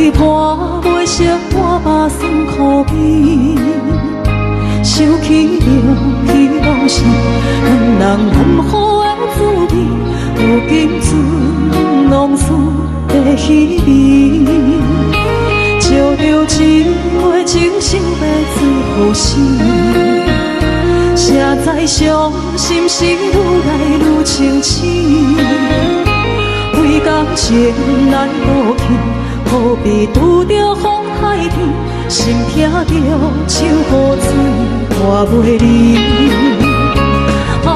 对破袂识我目酸苦味，想起着彼拢是两人难好的滋味，如今存拢输的稀微，照着一回情深要最好死。谁知伤心事愈来愈清醒，为感情来落去，何必拄着风海天，心痛着手雨水拖袂离。啊，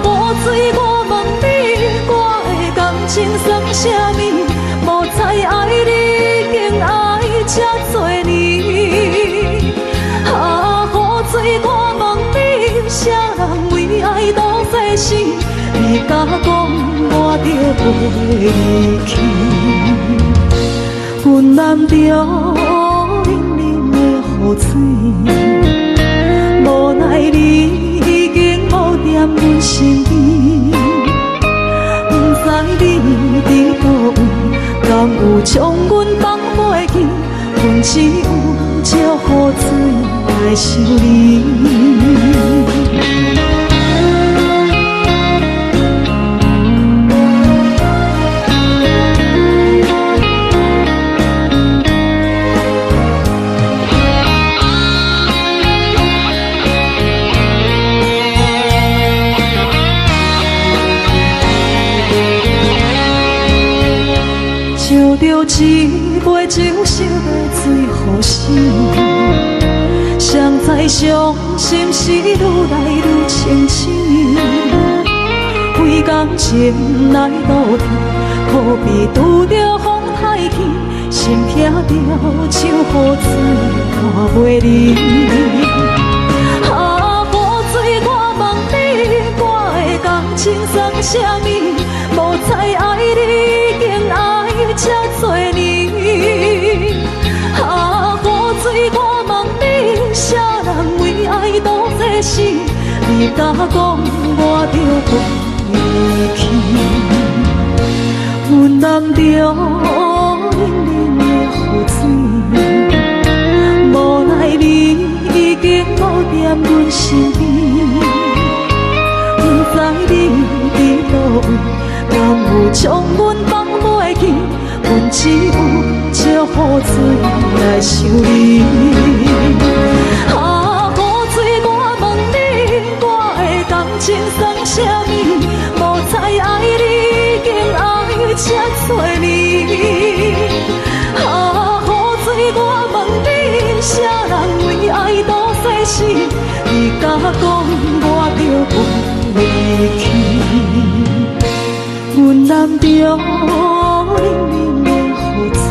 雨水，我问你，我的感情算啥物？无再爱你，竟爱这多年。啊，雨水，我问你，啥人为爱赌世死？你甲讲我着袂离去，阮淋着冷冷的雨水，无奈你已经无踮阮身边，不知你伫倒位，敢有将阮放袂记？阮只有借雨水来想你。着一杯酒烧的最好死，谁知伤心事愈来愈清醒，为感情来落去，何必拄着风太起，心痛着手雨水拖袂离。啊，雨水，我问你，我的感情算啥物？无再爱你，竟爱这多年。啊，雨水，我问你，啥人为爱赌这死？你甲讲我着袂离去，阮淋着冷冷的雨水，无奈你已经无踮阮身边，不知你伫倒位，敢有将阮放袂记？阮只有借雨水来想你。啊，雨水，我问你，我的感情算啥物？无再爱你，竟爱这多年。啊，雨水，我问你，啥人为爱赌世死？你甲讲我着袂离去，阮淋着冷冷的雨水，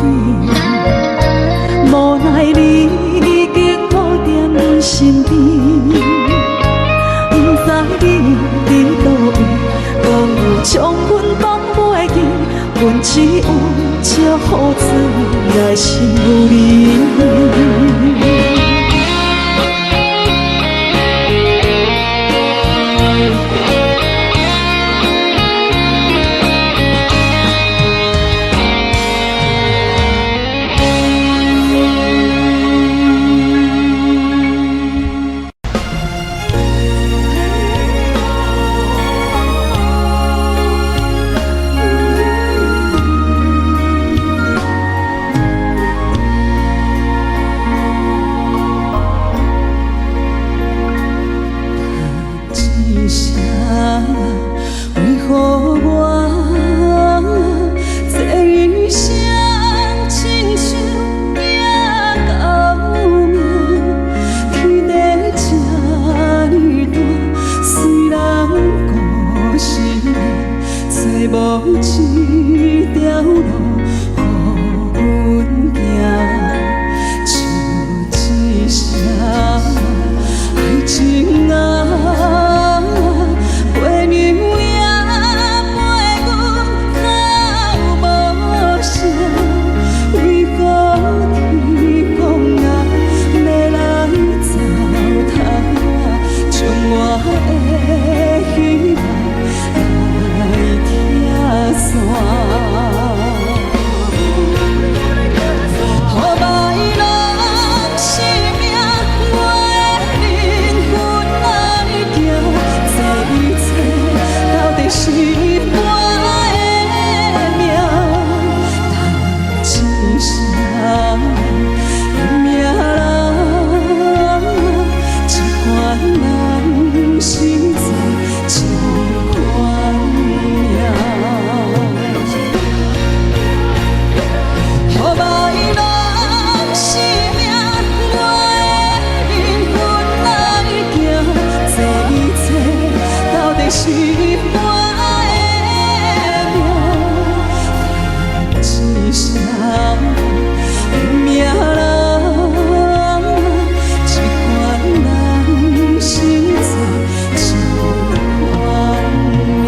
无奈你已经无踮阮身边，不知你伫倒位，敢有将阮放袂记？阮只有借雨水来想你。声命人，一款人生在一款命。予歹人生命我的灵魂来行，这一切到底是我的命？一声命人，一款人生在一款命。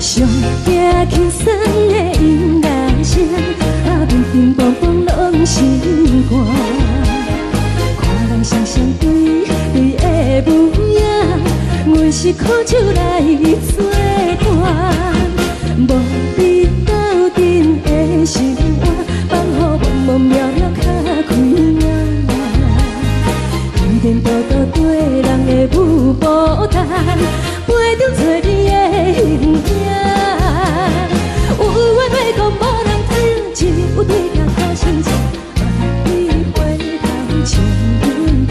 上惊轻松的音乐声，乒乒乓乓拢心肝。看人双双对对的舞影，阮是苦酒来作伴。无你斗阵的生活，放予茫茫渺渺较开眼。颠颠倒倒对人的舞步弹，陪着做你的形影。有话要讲，无人听，有对镜好心情，万里回头像阮家。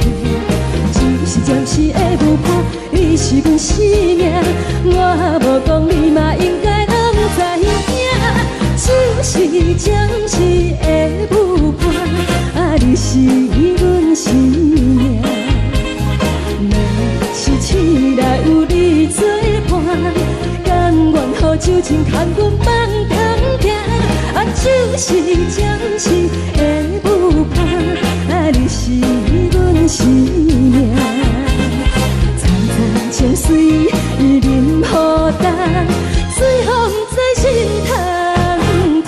一时暂时的舞伴，你是阮生命，我无讲你嘛应该拢知影。就是暂时的舞伴，你是阮生命。若是醒来有你作伴，甘愿予酒精牵阮梦中行。就是暂时的舞伴，你是阮生命。层层情绪任何担，随风在心头痛。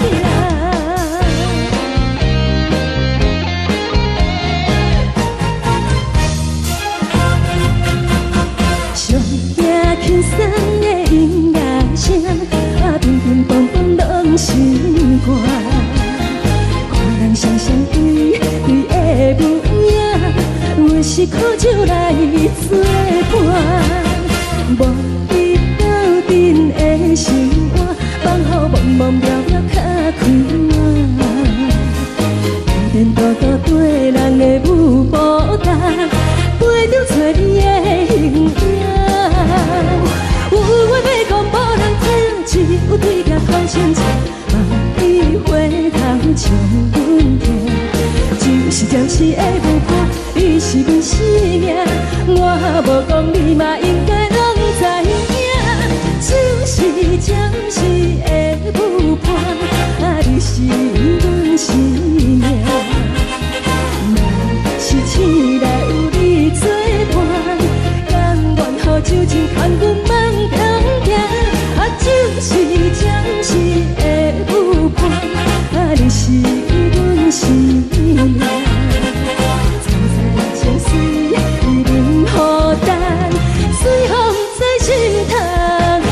上惊轻松的音乐声，乒乒乓乓拢心肝。看人双双对对的舞影，阮是苦酒来作伴。无你斗阵的生活，放予茫茫渺渺较开眼。颠颠倒倒对人的舞步弹，陪着做你的形影。有话要讲，无人听，只有对镜看心情，万里回头像阮家。就是暂时的舞伴，你是阮生命，我无讲你嘛应该拢知影。就是暂时的舞伴，你是阮生命。若是醒来有你作伴，甘愿予酒精牵阮梦中行。就是暂时的舞伴，你是阮生命。层层情绪任何担，随风在心头痛。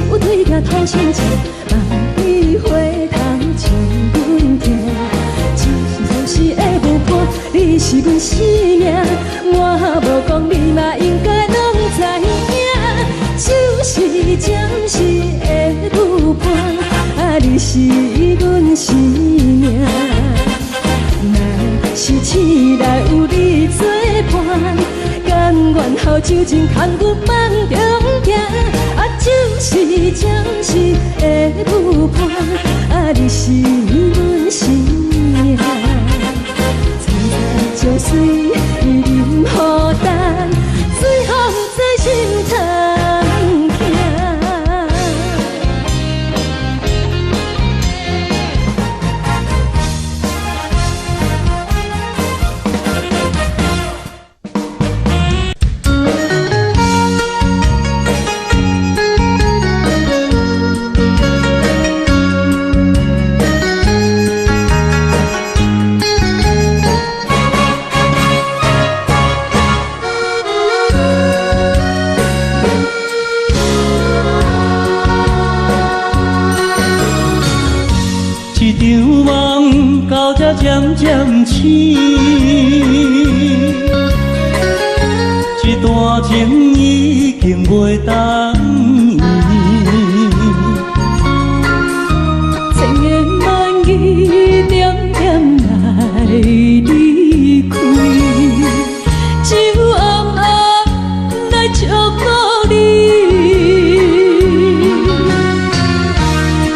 有对镜透心情，万里回头像阮家。就是暂时的舞伴，你是阮生命，我无讲你嘛应该拢知影。就是暂时的舞伴，你是阮生命。若是醒来有你作伴，甘愿予酒精牵阮梦中行。就是暂时的舞伴，你是阮生命。层层情绪任何渐醒，这段情已经袂当圆。千言万语点点来离开，只有暗暗来祝福你。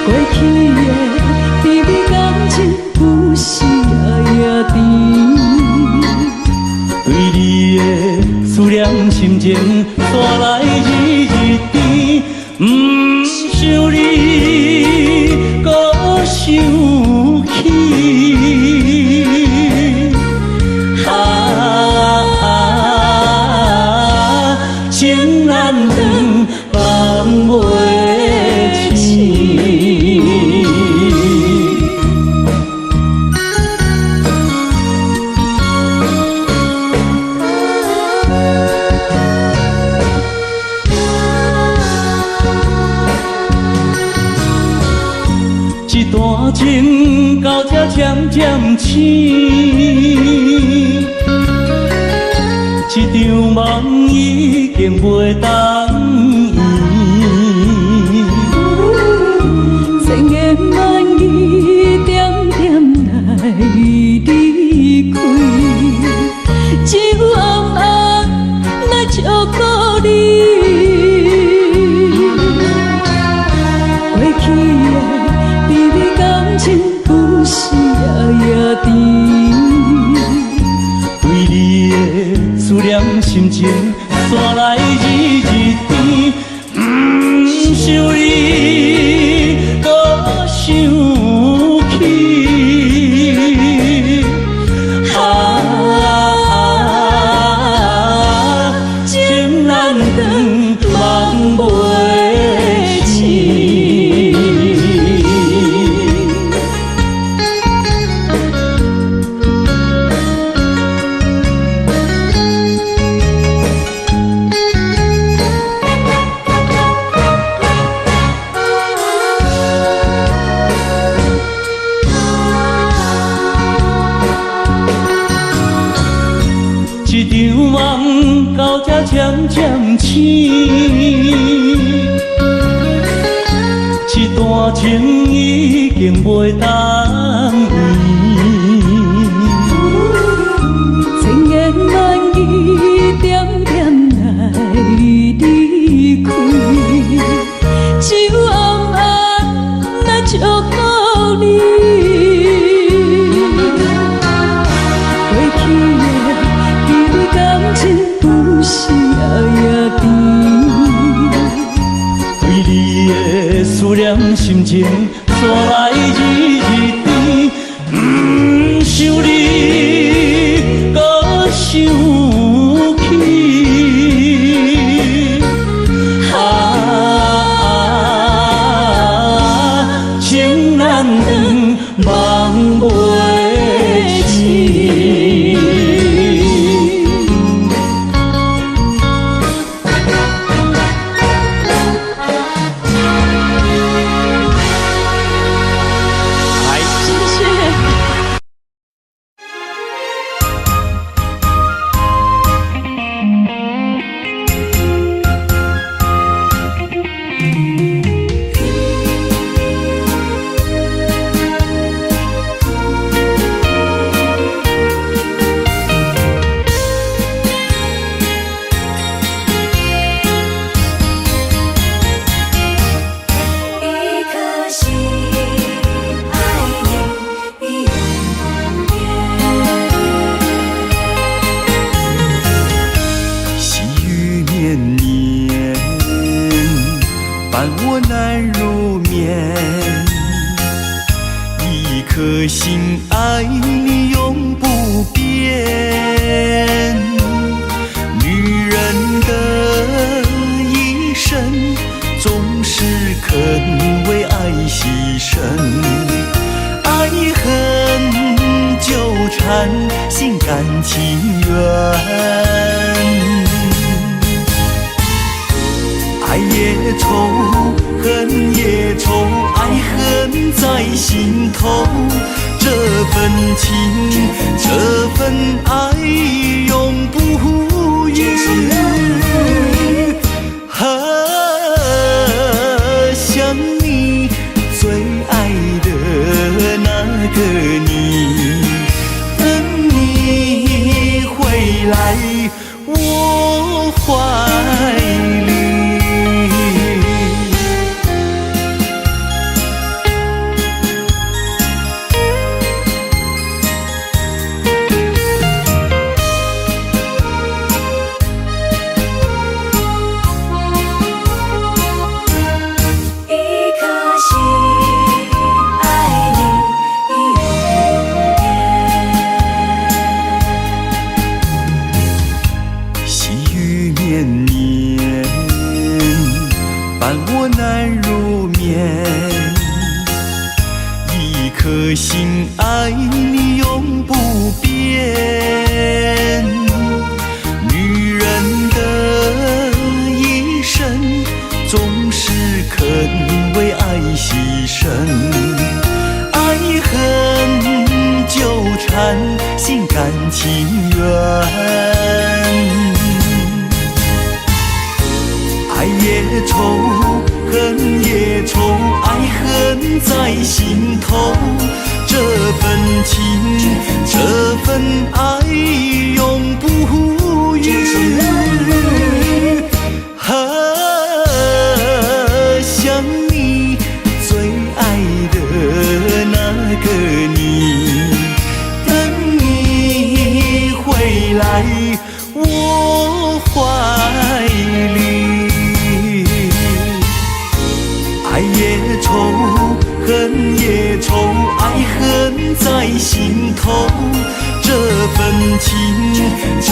过去的甜蜜感情，有时也甜。对你的思念心情带来日日甜，不想你搁想起。情难断，放袂清。这段情到这渐渐醒，这场梦已经袂当圆。千言万语点点来离开，只有暗暗来祝福你。过去的甜蜜感情，有时也甜。对你的思念心情带来日日甜，不想你搁想起。情难断，梦袂清。这场梦到这渐渐醒，这段情已经袂当圆。千言万语点点来离开，只有暗暗来祝福你。过去的甜蜜感情，有时也甜。对你的思念心情带来日日甜，不想你搁想起。情难断，梦袂清。谢谢。一颗心爱你，你永远。细雨绵绵，伴我难入眠。一颗心爱你永不变。女人的一生，总是肯为爱牺牲。爱恨纠缠，心甘情愿。爱也愁，恨也愁，爱恨在心头。这份情，这份爱永不渝。想你最爱的那个你，等你回来我怀里。一颗心爱你永远。细雨绵绵，伴我难入眠。一颗心爱你永不变。女人的一生，总是肯为爱牺牲。爱恨纠缠，心甘情愿。爱也愁，恨也愁，爱恨在心头。这份情，这份爱永不渝。想你最爱的那个你，等你回来我怀里。爱也愁，恨也愁，爱恨在心头。这份情，这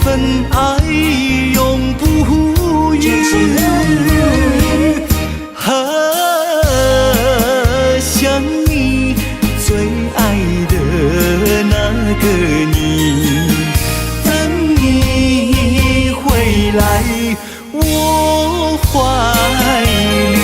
份爱永不渝。想你最爱的那个你，等你回来我怀里。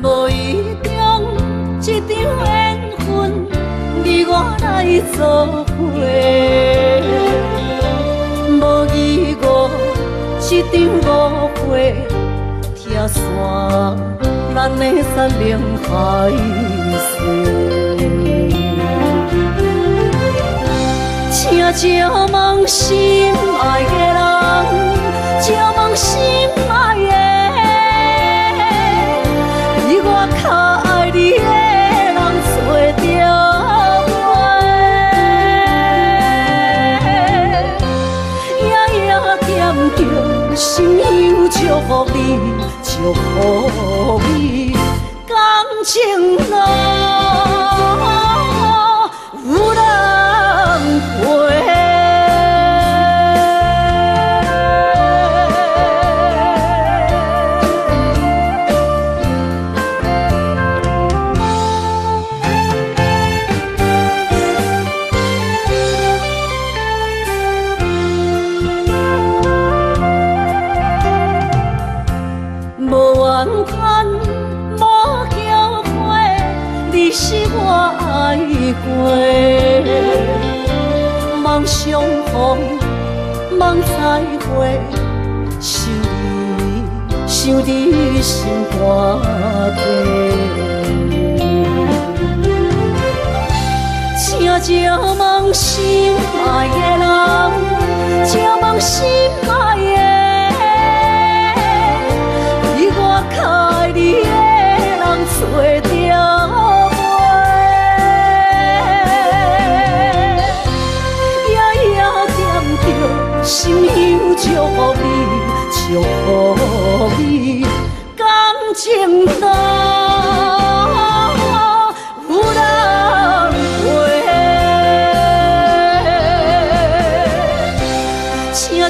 无意中一场缘分，你我来作伙。无意外一场误会，拆散咱的山盟海誓。请借问心爱的人，借问心爱的。我较爱你的人找着我，夜夜惦着心忧，祝福你，祝福你，感情路有人陪。梦相逢，梦再会，想你心肝底。请请问心爱的人，请问心爱的，比我较爱你的人找着袂？夜夜惦着，心忧祝福你，祝福你，感情淡。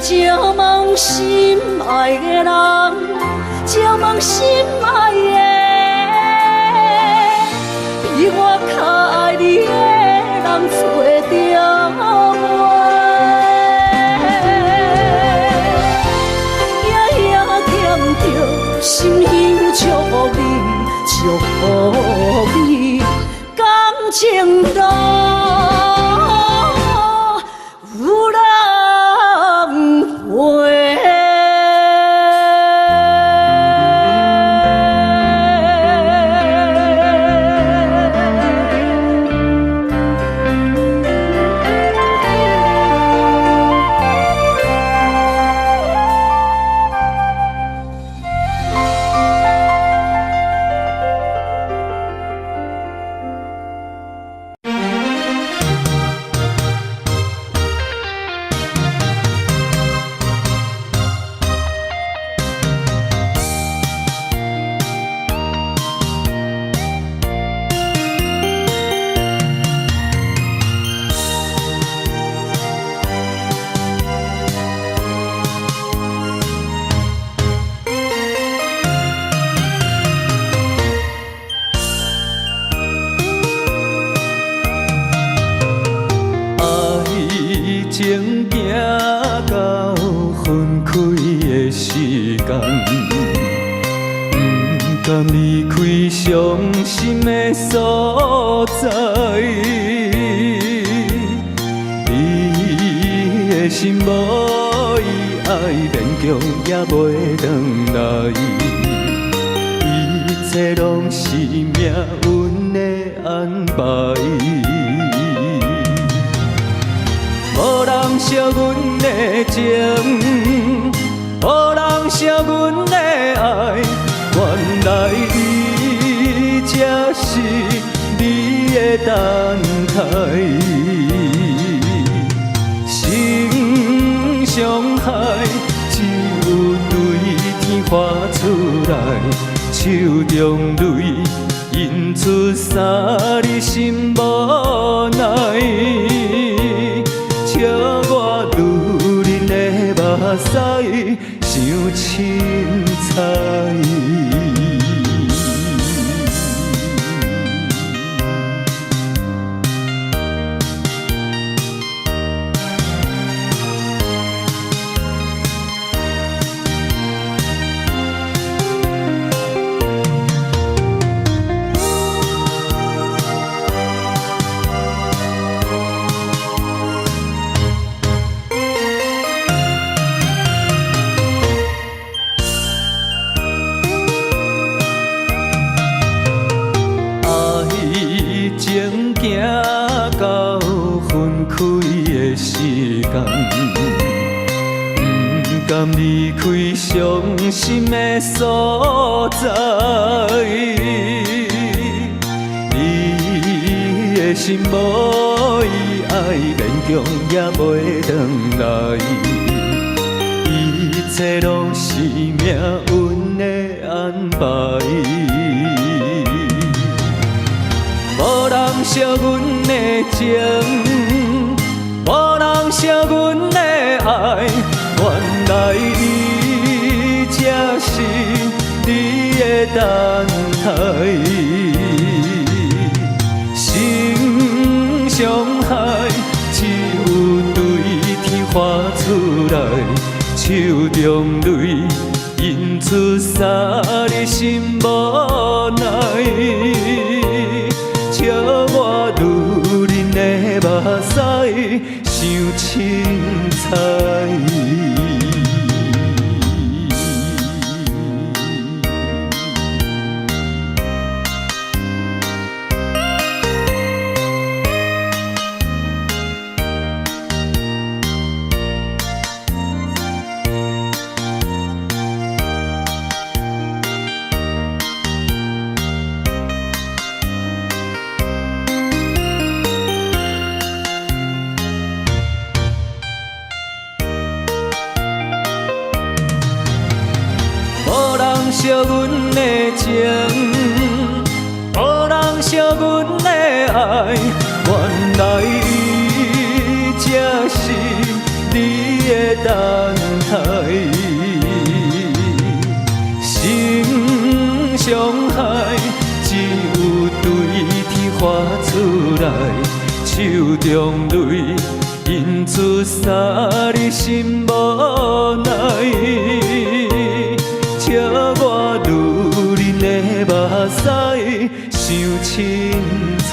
请问心爱的人，请问心爱的，比我较爱你的人找着袂？夜夜惦着，心忧祝福你，祝福你，感情淡。情行到分开的时间，不甘离开伤心的所在。你的心无伊爱勉强也袂转来，一切拢是命运的安排。无人惜阮的情，无人惜阮的爱，原来你才是你的等待。心伤害，只有对天发出来，手中泪印出三字心无奈。笑我女人的目屎像凊彩。情行到分开的时间，不甘离开伤心的所在。你的心无伊爱勉强也袂转来，一切拢是命运的安排。无人惜阮的情，无人惜阮的爱，原来你才是你的等待。心伤害，只有对天发出来，手中泪印出三字心无奈。笑我女人的目屎像凊彩。惜阮的情，无人惜阮的爱，原来伊才是你的等待。心伤害，只有对天发出来，手中泪印出三字心无奈，请我愈恁的目屎想凊彩。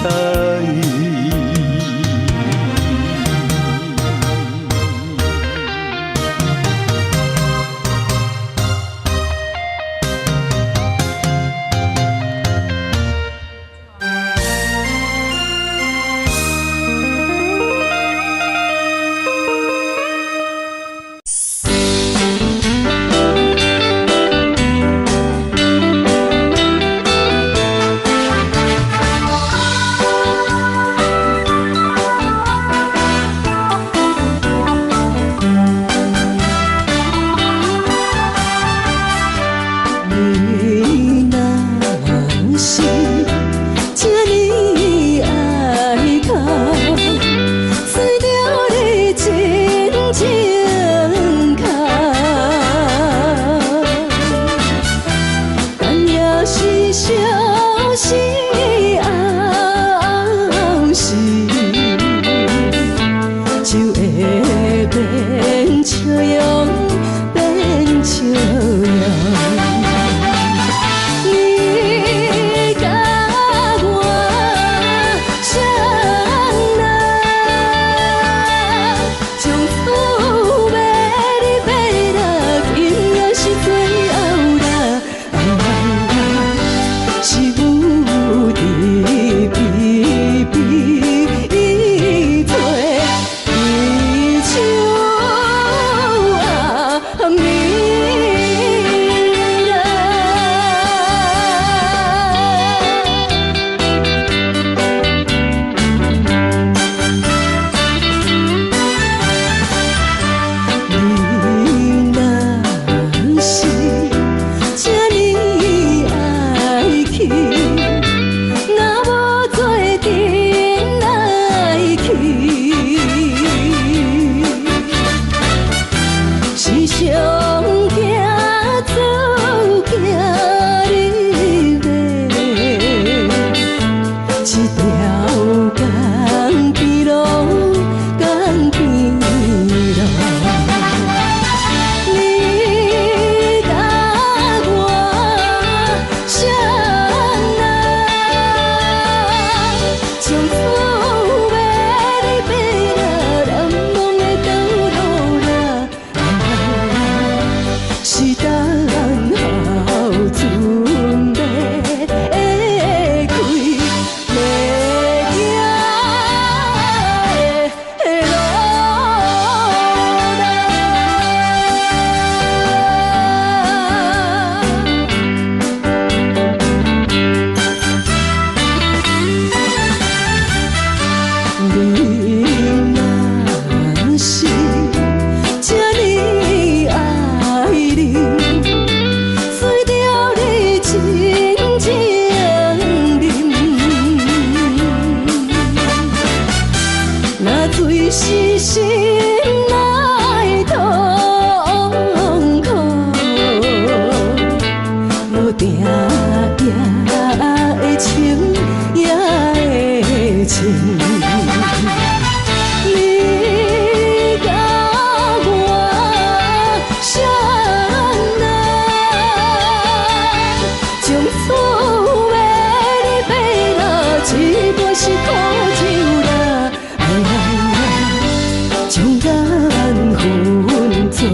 做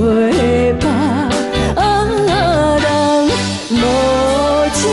伴，人无情。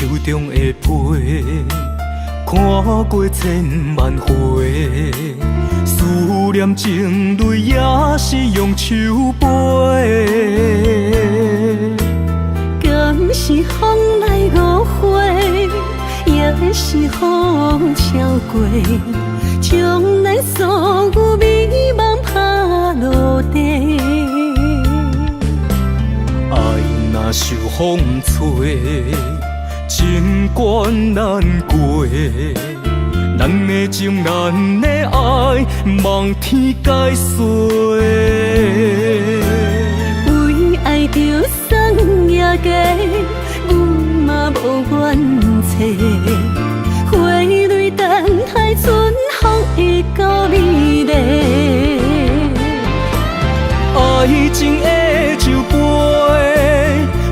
手中的批，看过千万回，思念情泪也是用手背。敢是风来误会，也是风超过，将咱所有美梦拍落地。爱若受风吹，情关难过，咱的情，咱的爱，望天解释。为爱着送夜家，阮嘛无怨切。花蕊等待春风会到美丽。爱情的酒杯，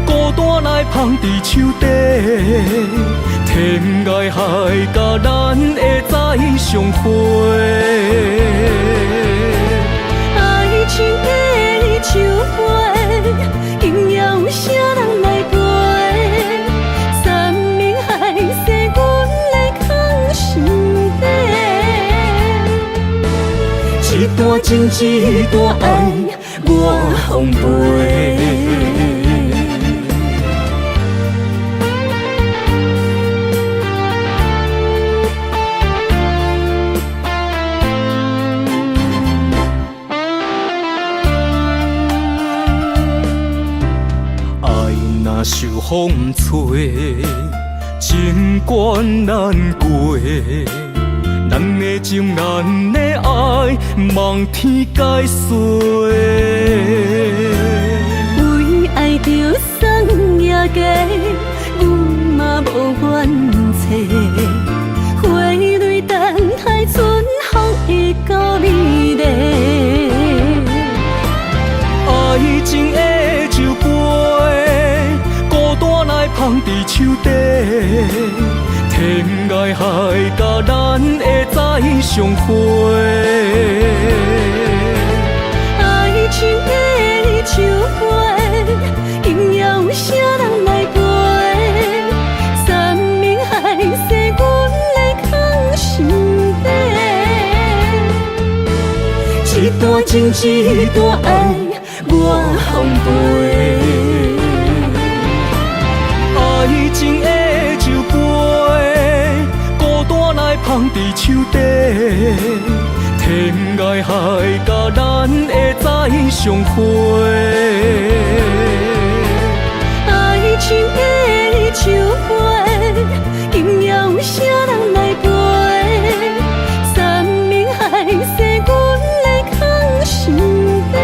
孤单来放伫手底。天涯海角，咱会再相会。爱情的酒杯，今夜有啥人来陪？山明海誓，阮来藏心底。一段情，一段爱，我奉陪。若受风吹，情关难过，咱的情，咱的爱，望天解释。为爱着送夜家，阮嘛无怨切。花蕊等待春风会到美丽。爱情的酒杯，孤单来放伫手底。天涯海角，咱会再相会。爱情的酒杯，今夜有啥人来陪？山明海誓，阮来藏心底。一段情，一段爱，我奉陪。爱情的酒杯，孤单来放伫手底。天涯海角，咱会再相会。爱情的酒杯，今夜有啥人来陪？山明海誓，阮来藏心底。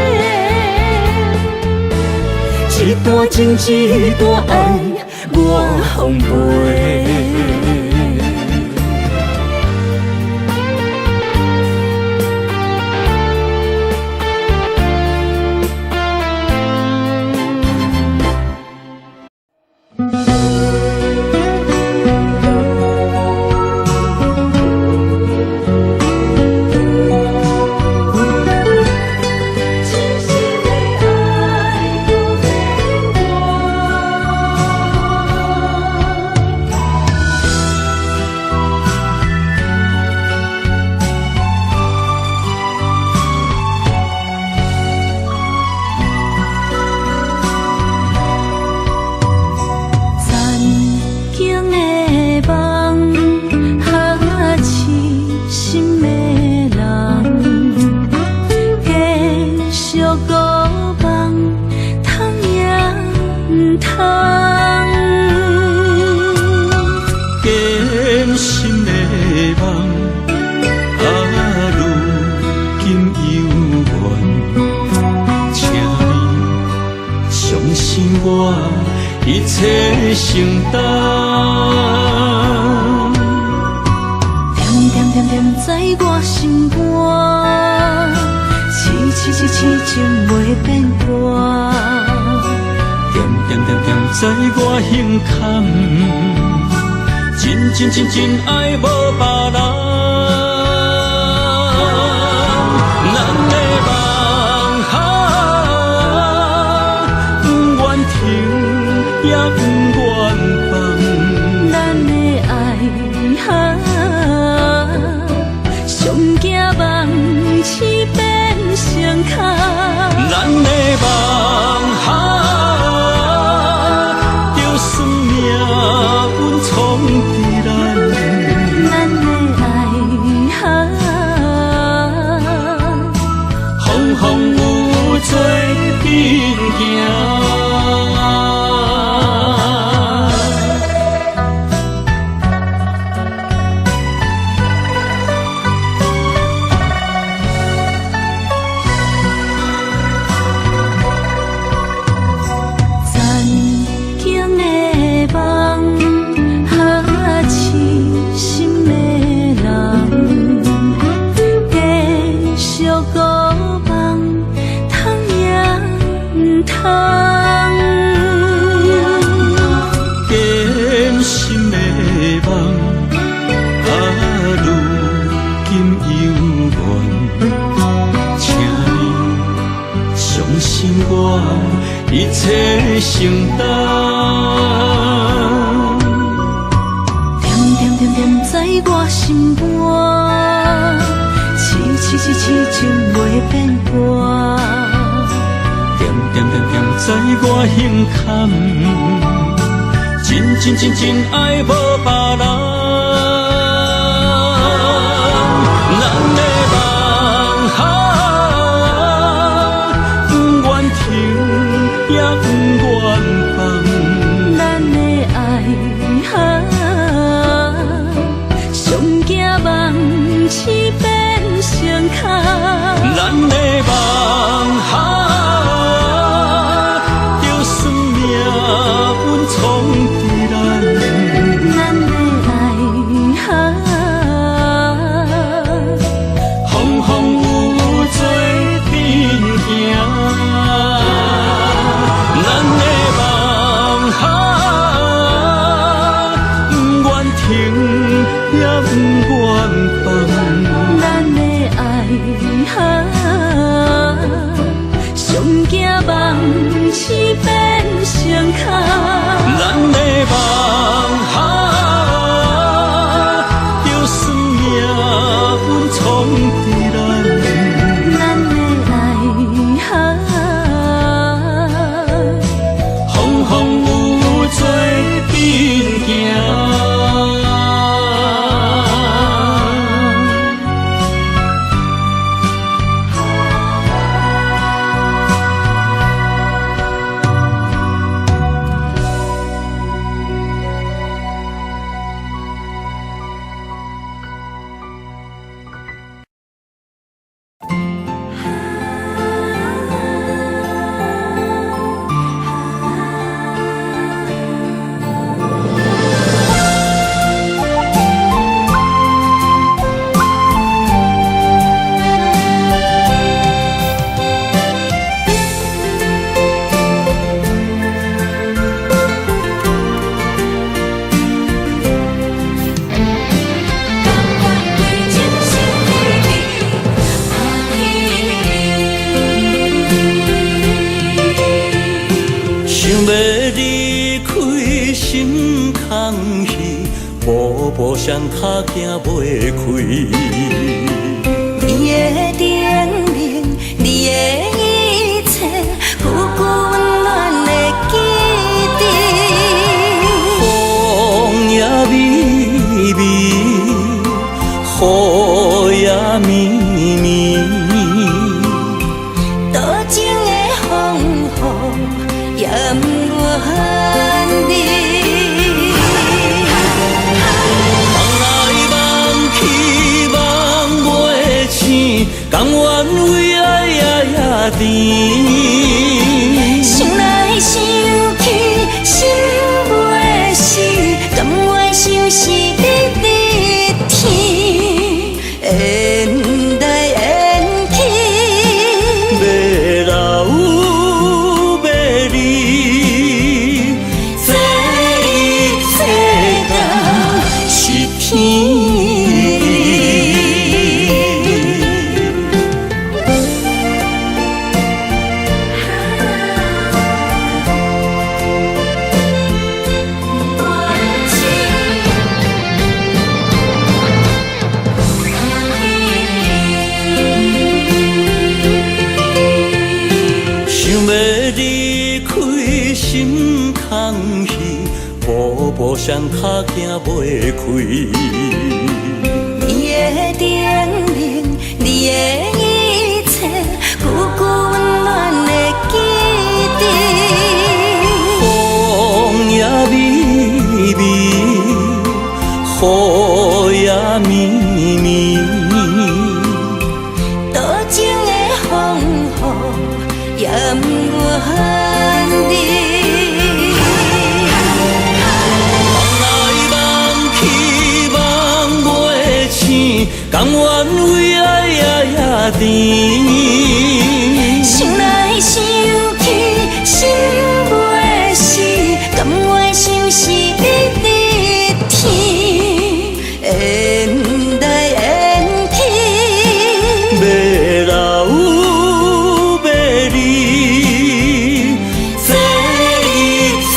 一段情，一段爱，我奉陪。一切承担，点点点点在我心肝，痴情袂变淡。点点点点在我胸坎，真爱无别人。咱的梦不愿停，也不愿放。重。点点点点在我心肝，痴痴痴痴情袂变卦。点点点点在我胸坎，真真真真爱无别人。咱的梦不愿停，也不愿放。咱的爱上惊梦痴变成空。咱的梦就算命运闯伫咱，咱的爱风风雨雨做阵行。咱的梦不愿停，也不愿放。咱的爱上惊梦痴变成空。咱的梦就算命运闯伫咱，咱的爱风风雨雨做阵行。想要离开心空虚，步步上脚行袂开。你的叮咛，你的一切，久久温暖的记忆。风也微微，雨也绵绵。多情的风雨也不愿离。梦来梦去梦袂醒，甘愿为爱也甜。想来想去心袂死，甘愿相思日日天，缘来缘去。要老要离，这一世道是天。想要离开心空虚，步步上脚行袂开。你的叮咛，你的一切，久久温暖的记忆。风也微微，雨也绵绵。多情的风雨也不愿离。梦来梦去梦袂醒，甘愿为爱也甜。想来想去心袂死，甘愿相思日日天，缘来缘去。要老要离，这一世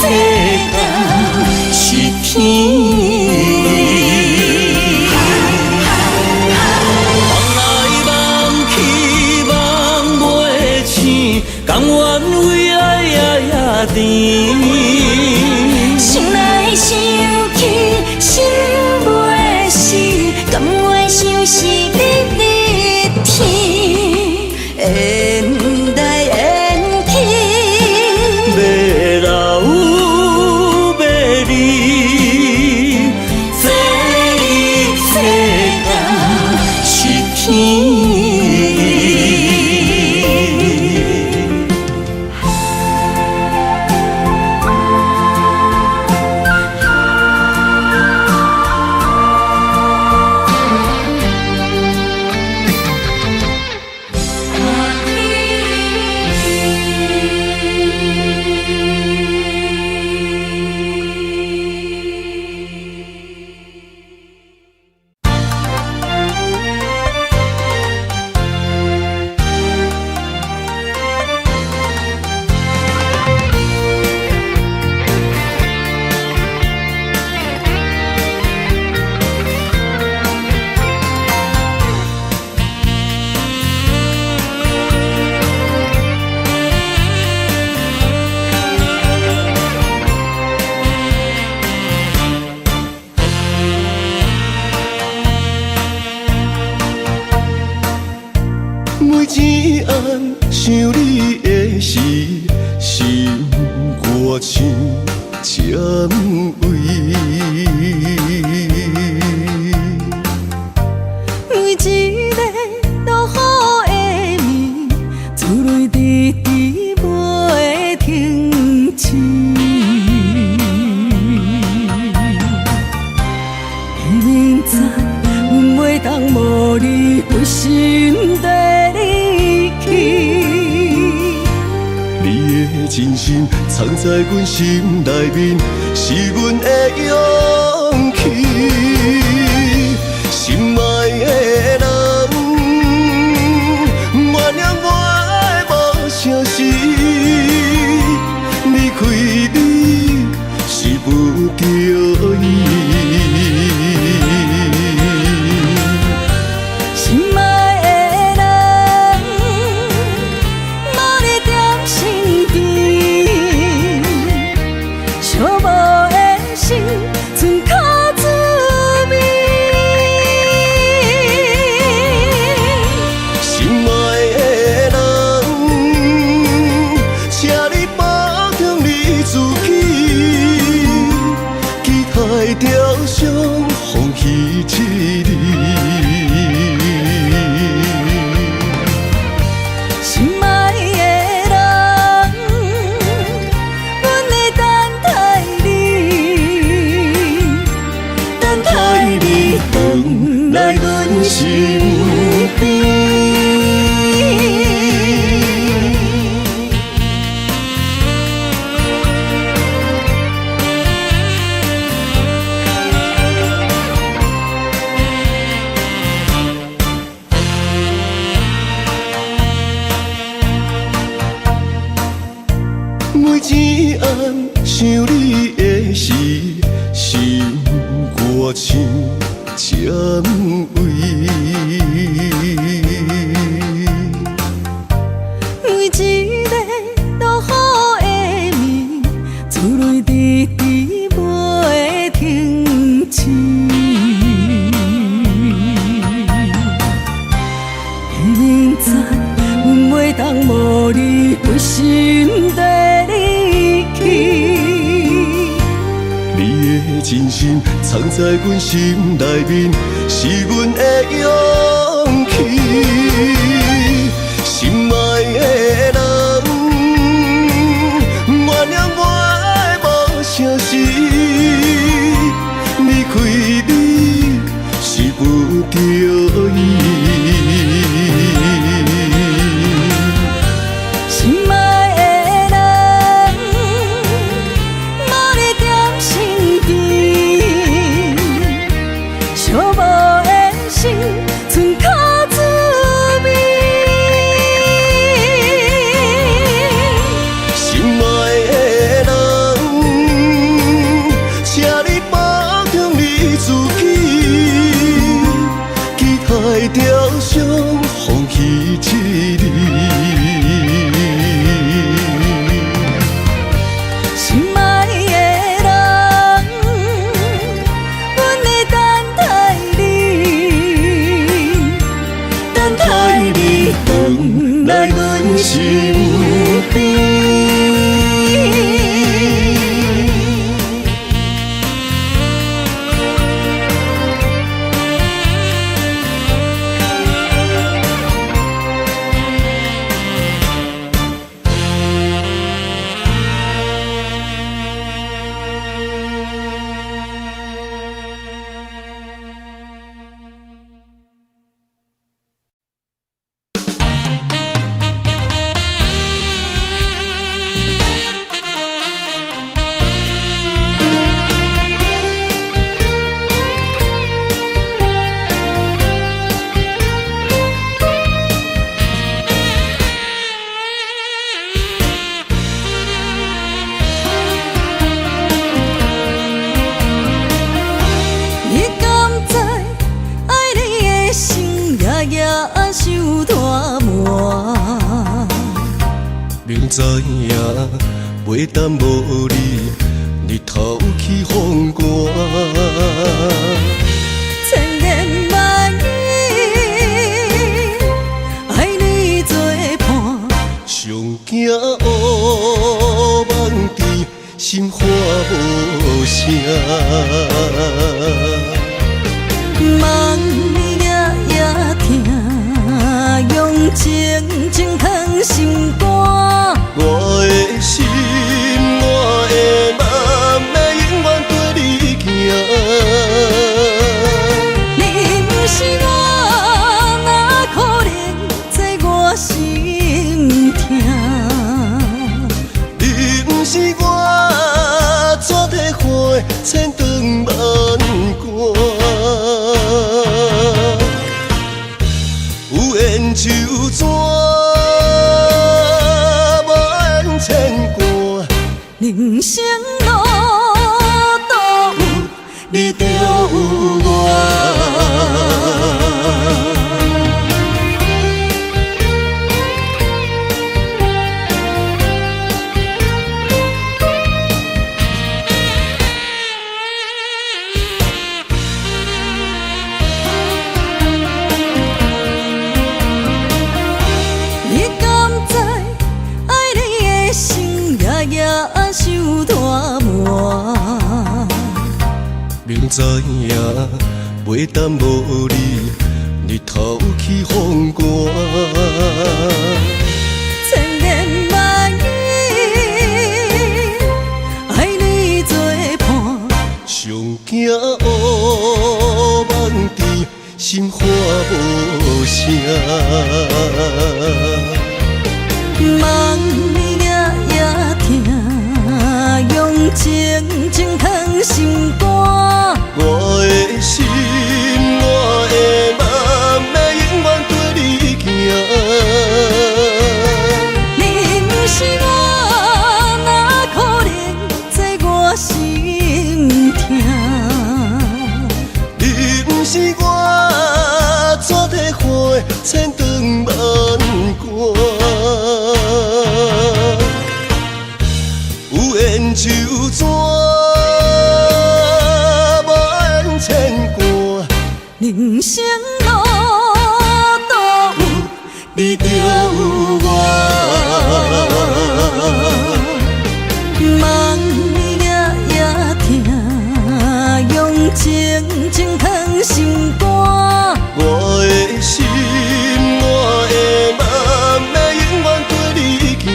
占位。每一个落雨的暝，珠泪滴滴袂停止。明知阮袂当无你回心地离去。你的真心藏在阮心内面，是阮的勇气。心爱的人，原谅我的无诚实。离开你是不着意。心爱的人，无你踮身边，寂寞的心剩靠滋味。心爱的人，请你保重你自己，期待着相逢彼一日。心爱的人，阮会等待你，等待你回来阮身边。每一暗想你的时，心肝像占位。每一个落雨的暝，珠泪滴滴袂停止。明知阮袂当无你回心地离去。你的真心藏在阮心内面，是阮的勇气。心爱的人，原谅我的无诚实。离开你是不着意。心爱的人，无你踮身边，寂寞的心剩靠滋味。心爱的人，请你保重你自己，期待着相逢彼一日。心爱的人，阮会等待你，等待你回来阮身边。你敢知爱你的心夜夜受拖磨？明知影袂当无你，日头去风寒。千言万语爱你作伴，上惊乌梦甜，心话无声。梦夜夜听，用情情藏心肝。我的心，我的梦，要永远跟你行。你不是我，哪可能在我心痛？你不是我，怎地花千长万关？有缘就怎，无缘牵挂。人生路都有你，就有我。你敢知爱你的心夜夜受拖磨？明知影袂当无你，日头去风寒。千言万语爱你作伴，上惊乌梦伫心花无声。梦夜夜听，用情情藏心肝。我的心，我的梦，要永远跟你行。你不是我，哪可能在我心痛？你不是我，怎地花千长万关？有缘就怎，无缘牵挂。人生路都有你，就有我。梦夜夜听，用情情藏心肝。我的心，我的梦，要永远跟你行。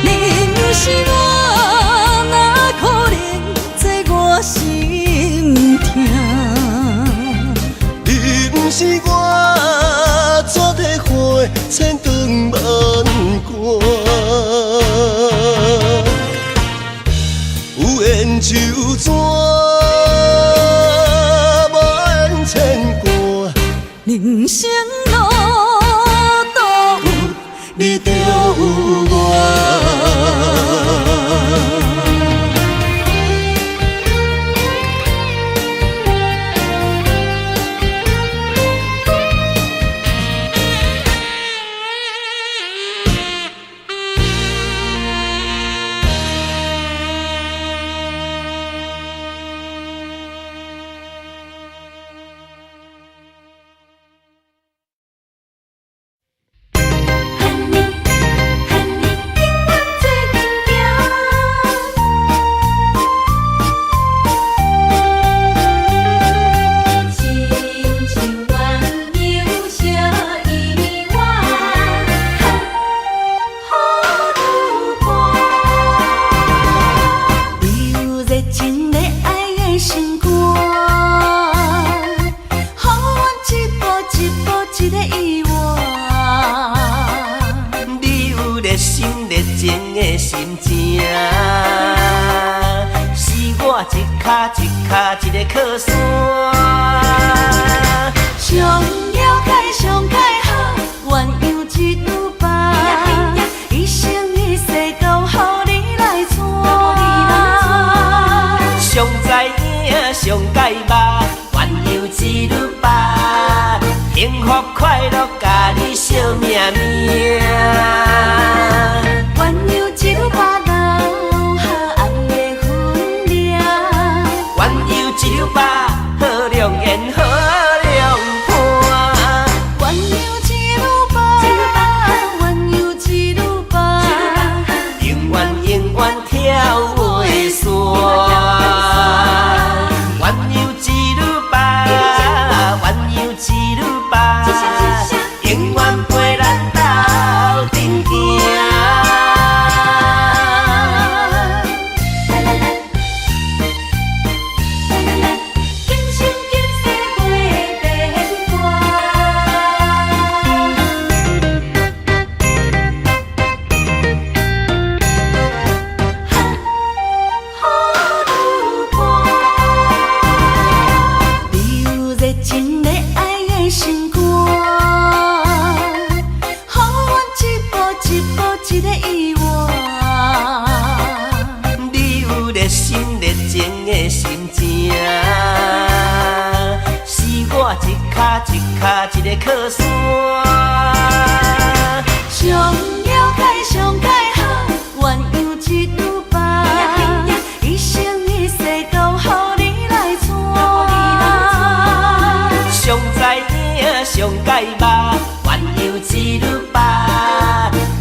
你不是我，哪可能在我心痛？你不是我，怎地花千长万关？有缘就怎，无缘牵挂。人生路都有你，就有我。一个靠山，上了解上解好，鸳鸯一缕白，一生一世都予你来娶。上知影上解捌，鸳鸯一缕白，幸福快乐甲你惜命命。鸳鸯一缕白留下暗的分量，鸳鸯一缕白，好良缘好良伴。鸳鸯一缕白，鸳鸯一缕白，永远永远的靠山。上了解上解好，鸳鸯一路伴，一生一世都予你来带。上知影上解捌，鸳鸯一路伴，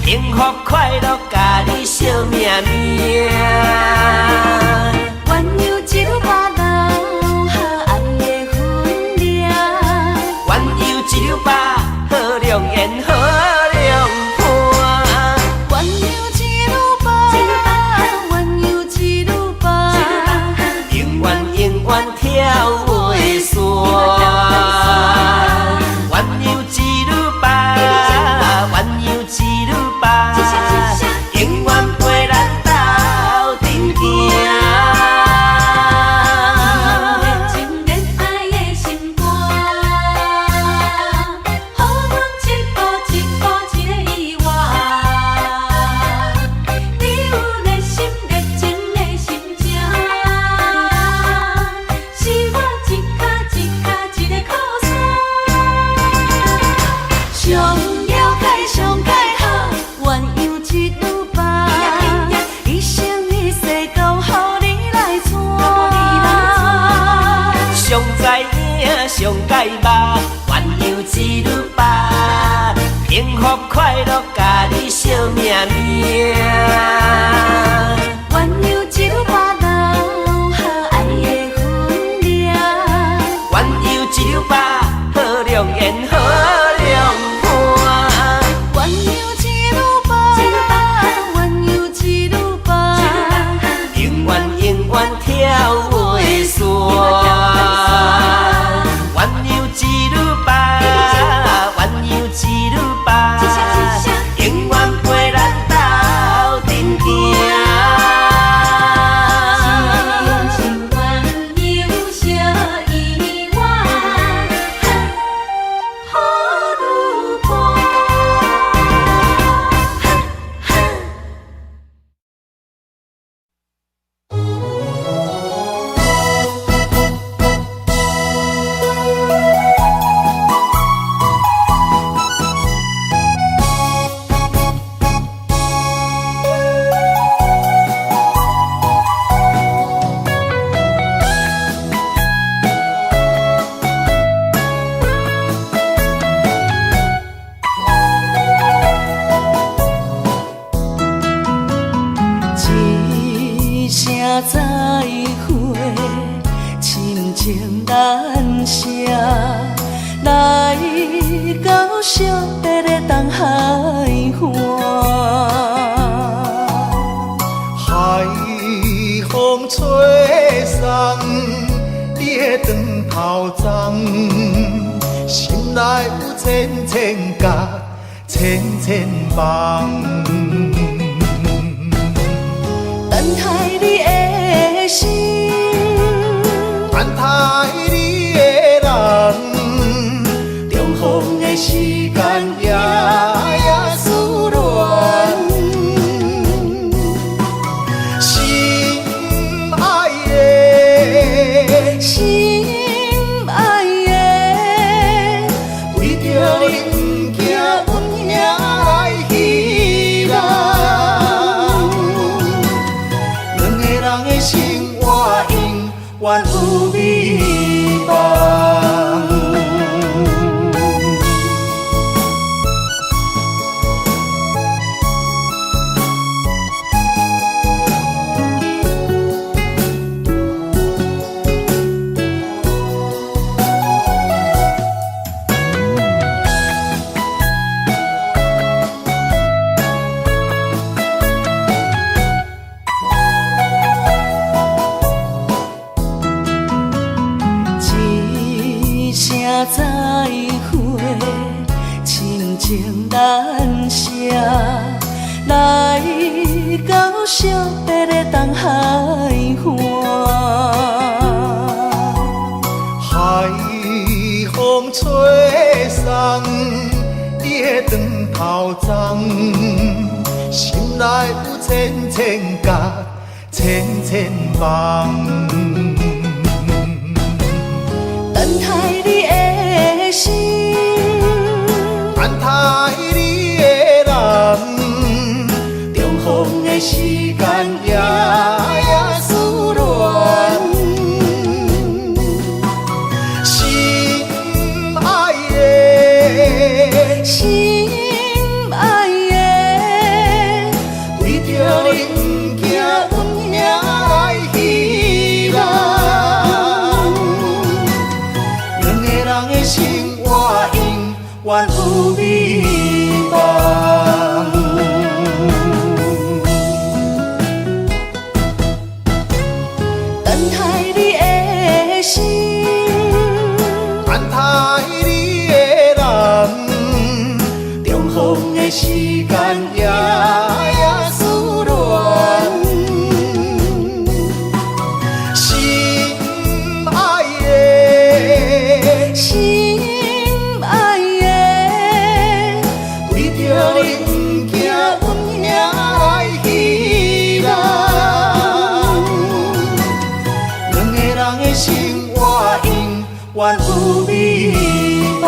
幸福快乐甲你惜命命。鸳鸯一路伴，留下爱的分量。鸳鸯一路伴，好良缘好良伴。鸳鸯一路伴，鸳鸯一路伴，永远永远跳袂散。鸳鸯一路伴，鸳鸯一路伴，永远陪咱斗阵行。情恋爱的心肝，予阮一步一步一个意外。你有热心热情的心情，是我一脚一脚一个靠山。上了解上解好，鸳鸯一路伴，一生一世都予你来带。上知影上解捌，鸳鸯一路伴，幸福快乐甲你惜命命。鸳鸯一路伴，留下爱的分量。鸳鸯一路伴，好良缘好良伴。鸳鸯一路伴，鸳鸯一路伴，永远永远跳袂散。鸳鸯一路伴，鸳鸯一路伴，永远陪咱斗阵行。情愿有小意外，好路伴。一声再会，亲情难舍，来到惜别的东海岸。海风吹送你的长头鬃，心内有千千甲，千千梦。等待你的心，等待你的人，重逢的时间夜夜思恋。心爱的，心爱的，为着你不惊阮兄来戏人。两个人的生活永远有美梦。一声再会，亲情难舍，来到惜别的东海岸。海风吹送你的长头鬃，心内有千千甲，千千梦。等待你的心，有美梦。等待你的心，等待你的人，重逢的时间夜夜思恋。心爱的，心爱的，为着你不惊阮命来去人，两个人的心活永远有美梦。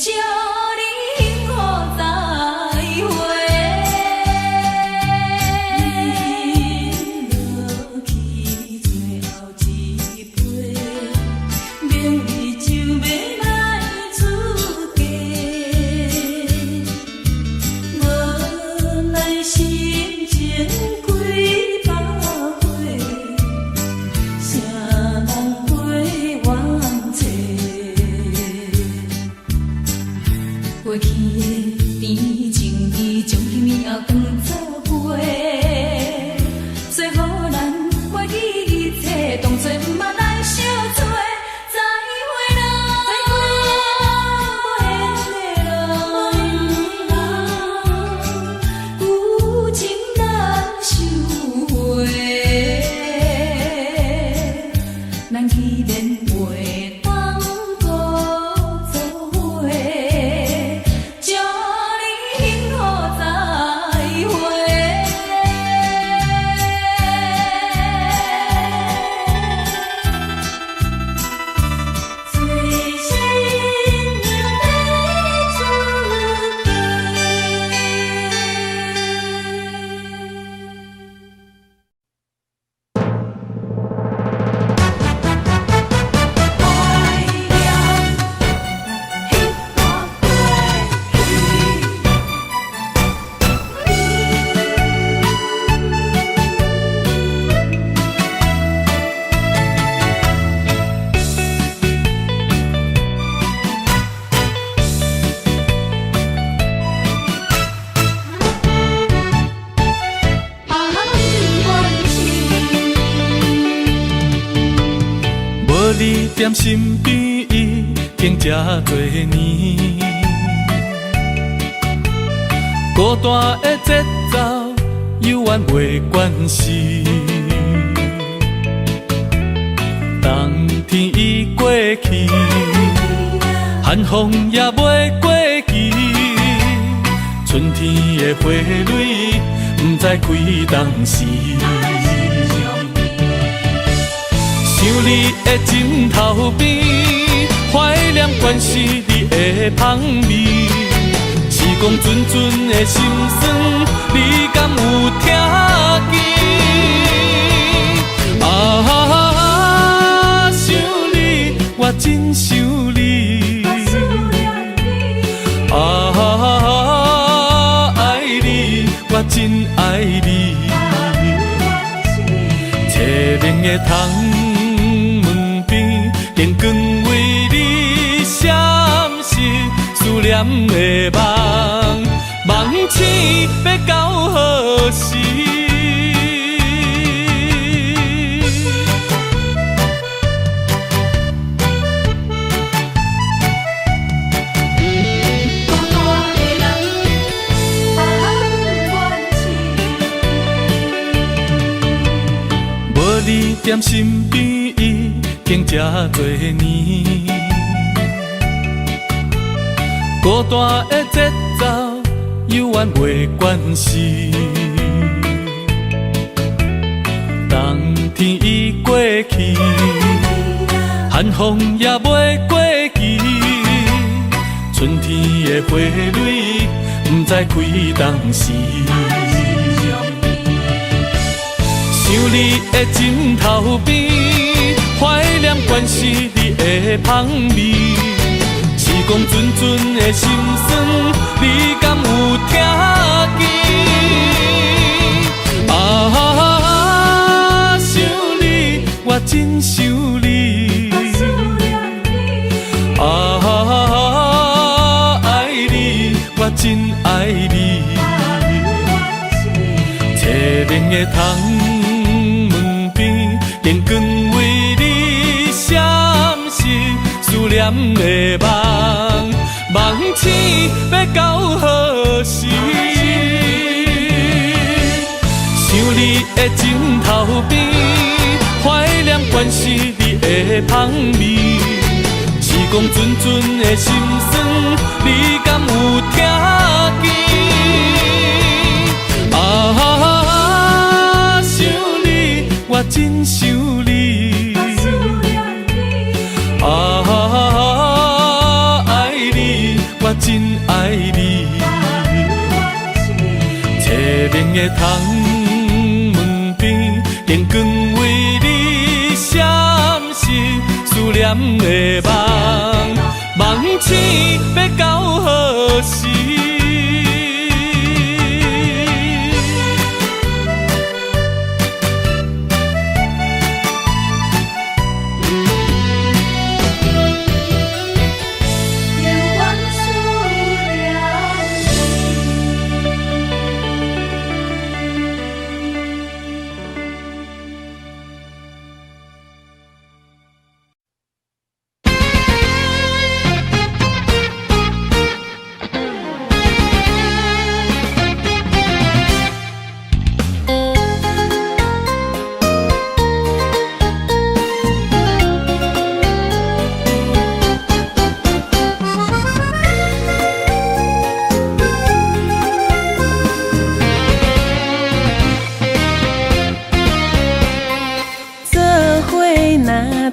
叫你幸福再踮身边已经这多年，孤单的节奏犹原袂惯势。冬天已过去，寒风也袂过期，春天的花蕊不知开当时。想你的枕头边，怀念惯是你的香味。时光阵阵的心酸，你敢有听见？想你，我真想你。爱你，我真爱你。凄冷的窗门边，电光为你闪烁，思念的梦，梦醒要到何时？你踮身边已经这多年，孤单的节奏犹原袂惯势。冬天已过去，寒风也袂过期，春天的花蕊不知开当时。想你的枕头边，怀念惯是你的香味。时光阵阵的心酸，你敢有听见？想你，我真想你。爱你，我真爱你。凄冷的窗电光为你闪烁，思念的梦，梦醒要到何时？想你的枕头边，怀念惯是你的香味。时光阵阵的心酸，你敢有听见？我真想你，爱你，我真爱你。凄冷的窗门边，电光为你闪烁，思念的梦，梦醒要到何时？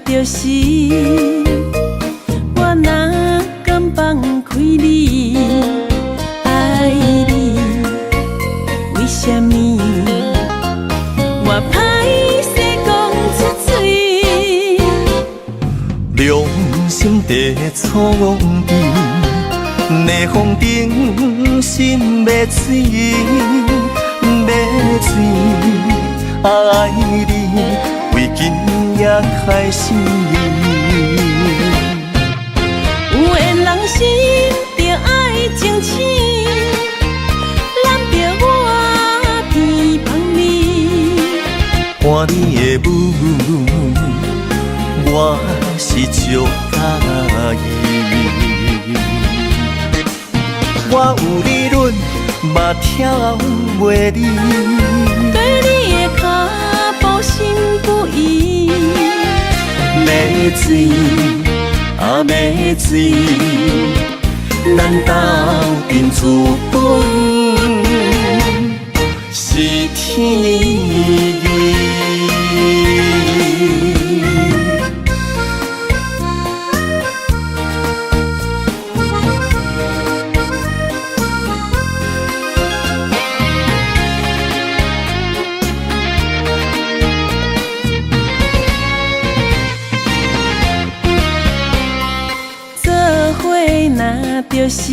就是我哪敢放开你，爱你，为什么我歹势讲出嘴？良心在错边，逆风顶心要碎，要碎，爱你。为今也开始，有缘人心着爱争取，揽着我天芳味。看你的舞，我是足介意。我有理论，嘛跳袂离。对你的脚步心不移。要水啊要水，咱斗阵资本是天意。就是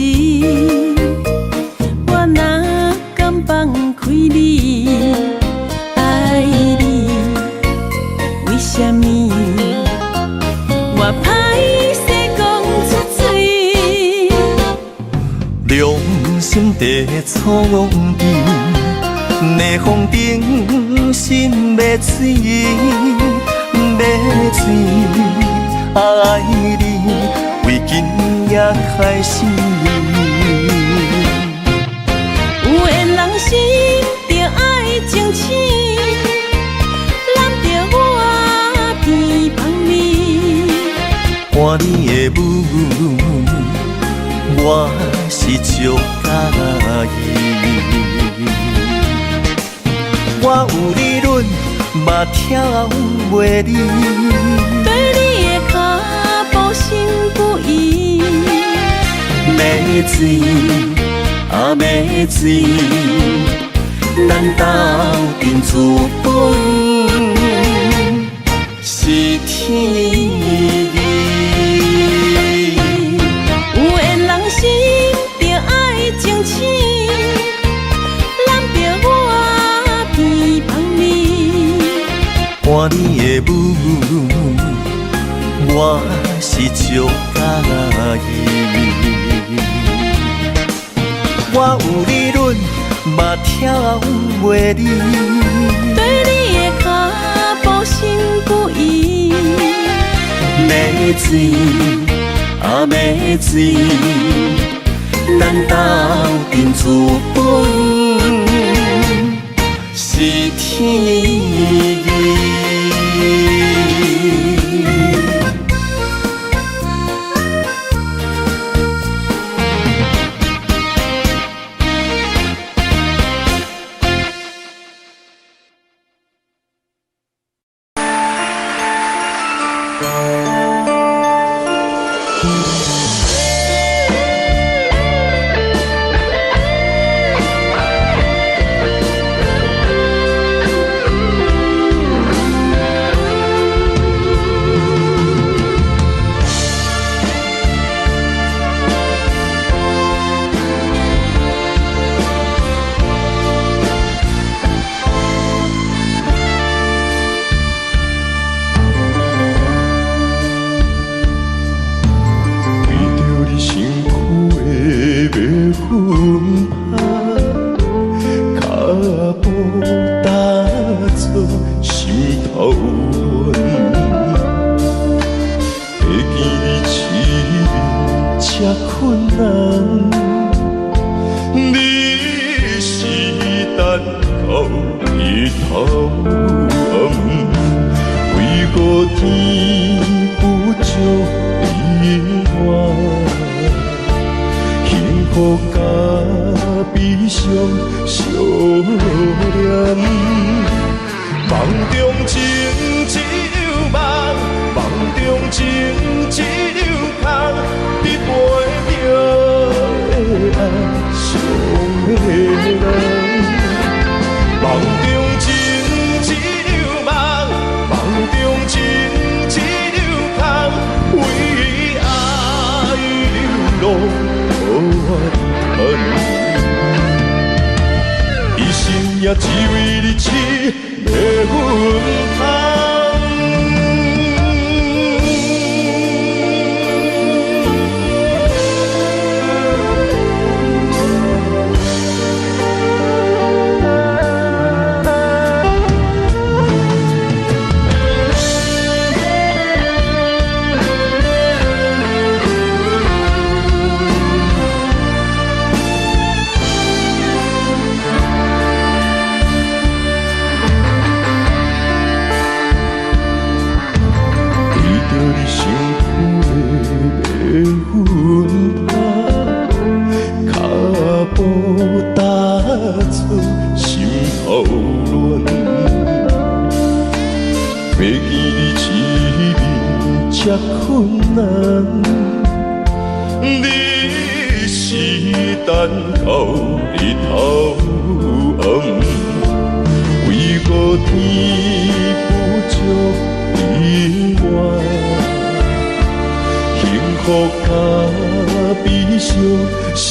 我哪敢放开你，爱你，为什么我歹势讲出嘴？良心地创治，逆风顶心要水，要水，爱你，为今也开始。有缘人心着爱争取，揽着我鼻旁你。看你的舞，我是足介意。我有理论，嘛跳袂离。对你的脚步心不移。要水啊要水，咱斗阵资本是天意。有缘人心着爱争取，揽着我鼻旁你。看你的舞，我是足介意。我有理论，嘛跳袂离。对你的脚步心不移。要水啊要水，咱斗阵资本是天意。也只为你痴的阮这困难。你是等候日头暗，为无天不足意外，幸福甲悲伤相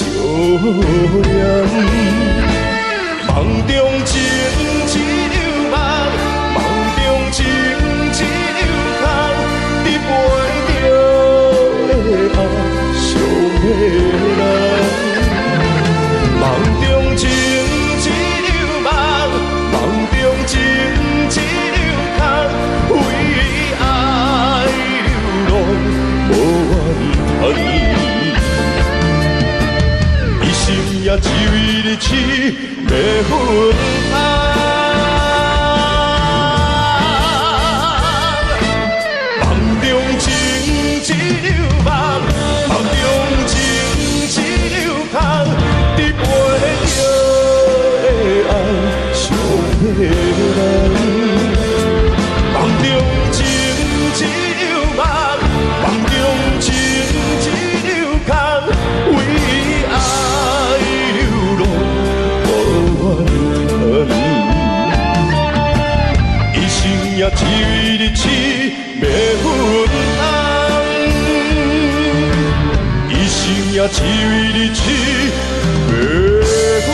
连。梦中情一场梦，梦中情一场空，你陪着的爱上的人。梦中情一场梦，梦中情一场空，为爱流浪无怨叹。一生也只为你痴迷分开。梦中情一场梦，梦中情一场空，你陪着的爱上的人。梦中情一场梦，梦中情一场空，为爱流浪无怨恨。一生也只为你痴迷分红，一生也只为你痴迷分红。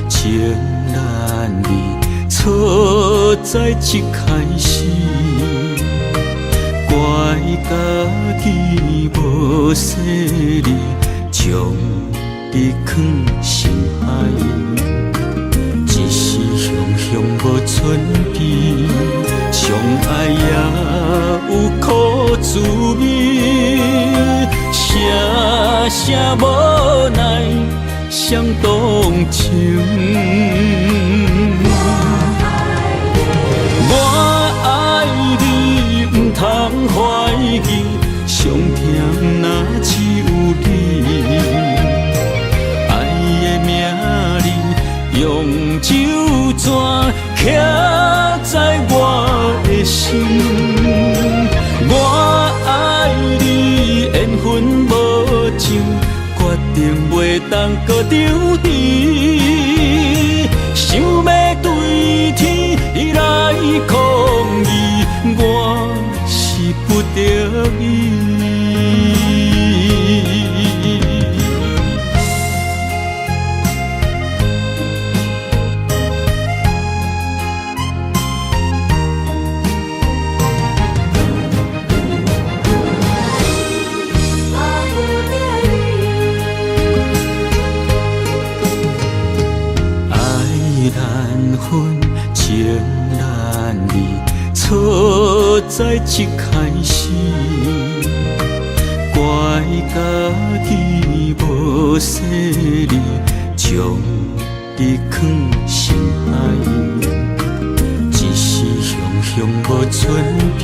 情难离，错在一开始，怪家己无细腻，将你放心海，一时雄雄无准备，相爱也有苦滋味，声声无奈。想动情，我爱你，不通怀疑，上甜若只有你。爱的名字用酒泉刻在我的心，我爱你，缘分无尽。决定袂当搁丢弃，想要对天来抗议，我是不得已。情难离，错在一开始，怪家己无细腻，将你放心海，一时雄雄无准备，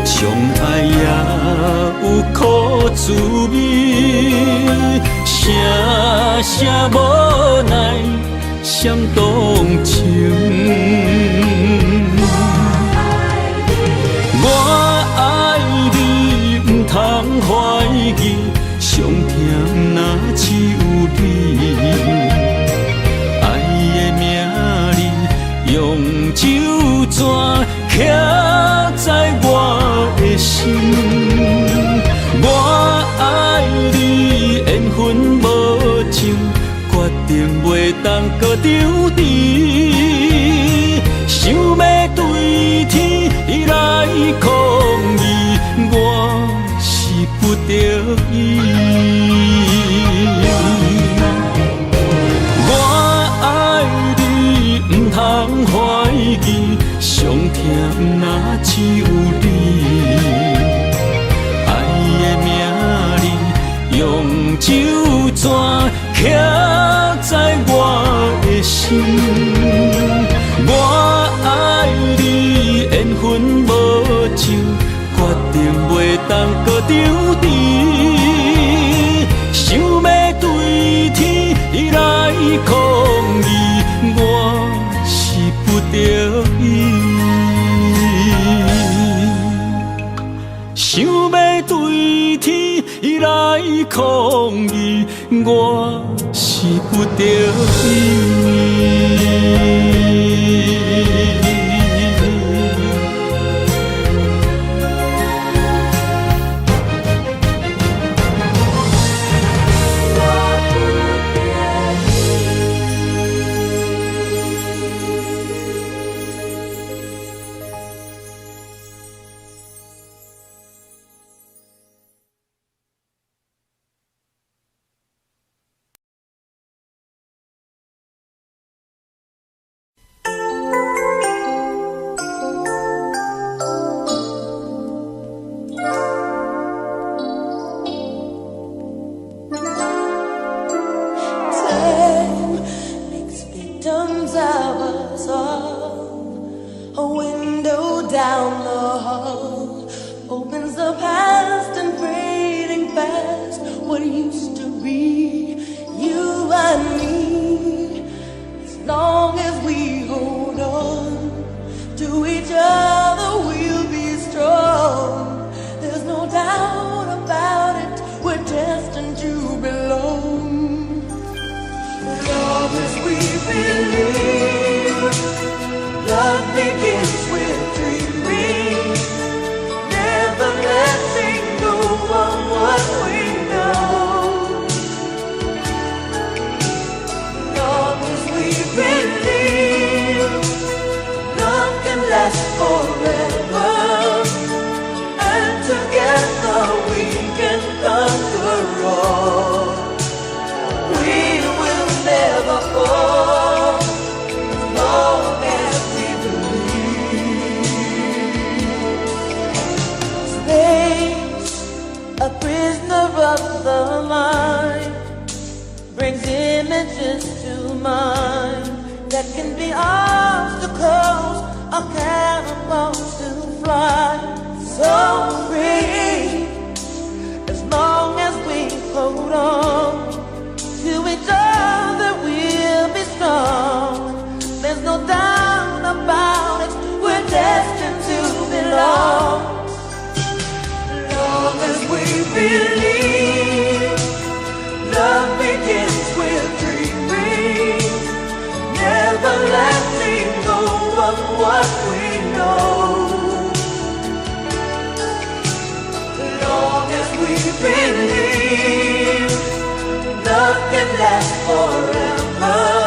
相爱也有苦滋味，声声无奈。想动情，我爱你，不通怀疑，上甜若只有你。爱的名字用酒泉刻在我的心，我爱你，缘分无尽。决定袂当搁丢弃，想要对天来抗议，我是不搁着甜，想要对天来抗议，我是不得已。想要对天来抗议，我是不得已。Believe love can last forever.